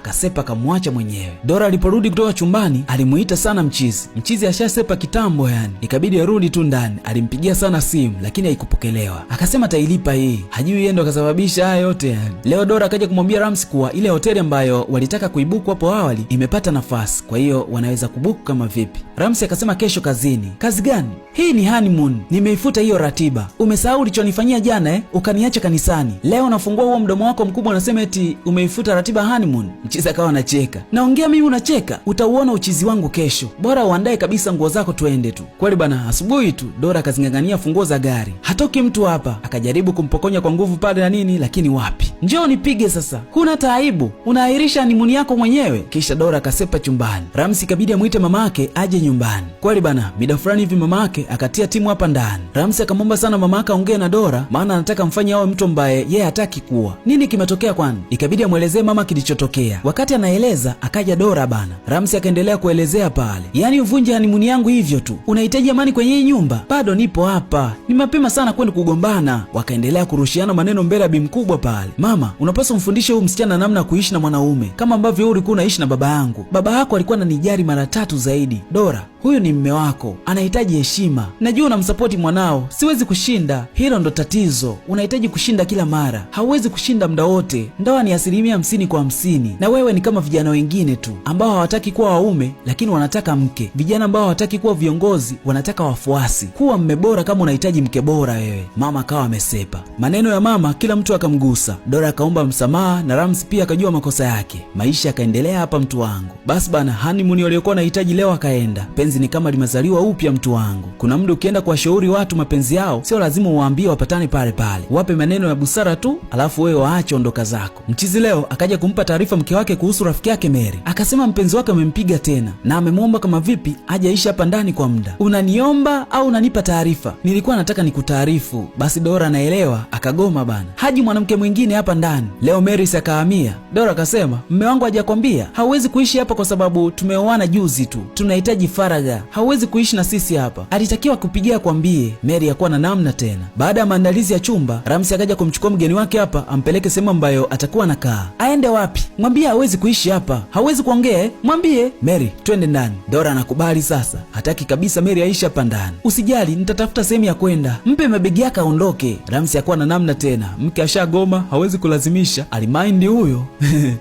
akasepa akamwacha mwenyewe. Dora aliporudi kutoka chumbani alimuita sana Mchizi. Mchizi ashasepa kitambo yani, ikabidi arudi tu ndani. Alimpigia sana simu lakini haikupokelewa. Akasema tailipa hii, hajui yeye ndo akasababisha haya yote yani. Leo Dora akaja kumwambia Ramsi kuwa ile hoteli ambayo walitaka kuibuku hapo awali imepata nafasi, kwa hiyo wanaweza kubuku kama vipi. Ramsi akasema kesho kazini. Kazi gani? Hii ni honeymoon, nimeifuta hiyo ratiba. Umesahau ulichonifanyia jana ukaniacha kanisani. Leo unafungua huo mdomo wako mkubwa unasema eti umeifuta ratiba honeymoon. Mchizi akawa anacheka. Naongea mimi unacheka? Utauona uchizi wangu kesho. Bora uandae kabisa nguo zako tuende tu. Kweli bana, asubuhi tu Dora akazingangania funguo za gari. Hatoki mtu hapa. Akajaribu kumpokonya kwa nguvu pale na nini, lakini wapi. Njoo nipige sasa. Huna taibu. Unaahirisha honeymoon yako mwenyewe. Kisha Dora akasepa chumbani. Ramsi ikabidi amuite mamake aje nyumbani. Kweli bana, mida fulani hivi mamake akatia timu hapa ndani. Ramsi akamwomba sana mamake aongee na Dora maana anataka mfanye awe mtu ambaye yeye hataki kuwa. Nini kimetokea kwani? Ikabidi amuelezee mama kilichotokea. Wakati anaeleza akaja Dora bana. Ramsi akaendelea kuelezea pale. Yaani uvunje honeymoon yangu hivyo tu. Unahitaji amani kwenye hii nyumba? Bado nipo hapa. Ni mapema sana kwenda kugombana. Wakaendelea kurushiana maneno mbele ya bi mkubwa pale. Mama, unapaswa mfundishe huyu msichana namna kuishi na mwanaume kama ambavyo wewe ulikuwa unaishi na baba yangu. Baba yako alikuwa ananijali mara 3 zaidi. Dora, huyu ni mume wako, anahitaji heshima. Najua unamsapoti mwanao, siwezi kushinda. Hilo ndo tatizo. Unahitaji kushinda kila mara. Hauwezi kushinda muda wote. Ndoa ni 50% kwa 50. Na wewe ni kama vijana wengine tu ambao hawataki kuwa waume lakini wanataka mke. Vijana ambao hawataki kuwa viongozi, wanataka wafuasi. Kuwa mme bora kama unahitaji mke bora wewe. Mama akawa amesepa. Maneno ya mama kila mtu akamgusa. Dora akaomba msamaha na Ramsi pia akajua makosa yake. Maisha yakaendelea hapa mtu wangu. Basi bana, honeymoon waliokuwa nahitaji leo akaenda. Penzi ni kama limezaliwa upya mtu wangu. Kuna muda ukienda kuwashauri watu mapenzi yao, sio lazima uwaambie wapatane pale pale. Wape maneno ya busara tu, alafu wewe waache ondoka zako. Mchizi leo akaja kumpa taarifa mke wake kuhusu rafiki yake Mary. Akasema mpenzi wake amempiga tena na amemwomba kama vipi aje aishi hapa ndani kwa muda. Unaniomba au unanipa taarifa? Nilikuwa nataka nikutaarifu. Basi Dora anaelewa, akagoma bana. Haji mwanamke mwingine hapa ndani. Leo Mary akahamia. Dora akasema, "Mume wangu hajakwambia? Hauwezi kuishi hapa kwa sababu tumeoana juzi tu. Tunahitaji faraga. Hauwezi kuishi na sisi hapa." Alitakiwa kupigia kwambie. Mary hakuwa na namna tena. Baada ya maandalizi ya chumba, Ramsi akaja kumchukua mgeni wake hapa ampeleke sehemu ambayo atakuwa anakaa. Aende wapi? Mwambie hawezi kuishi hapa. Hawezi kuongea, mwambie. Mary, twende ndani. Dora anakubali sasa. Hataki kabisa Mary aishi hapa ndani. Usijali, nitatafuta sehemu ya kwenda. Mpe mabegi yake aondoke. Ramsi hakuwa na namna tena. Mke ashagoma, hawezi kulazimisha. Alimaindi huyo.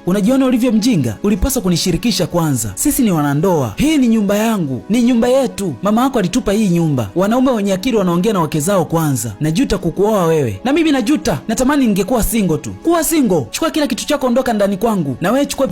Unajiona ulivyo mjinga? Ulipaswa kunishirikisha kwanza. Sisi ni wanandoa. Hii ni nyumba yangu. Ni nyumba yetu. Mama yako alitupa hii nyumba. Wanaume wenye akili wanaongea na wake zao kwanza. Najuta kukuoa wewe. Na mimi najuta. Natamani ningekuwa single tu. Kuwa single. Chukua kila kitu chako ondoka ndani kwangu. Na wewe chukua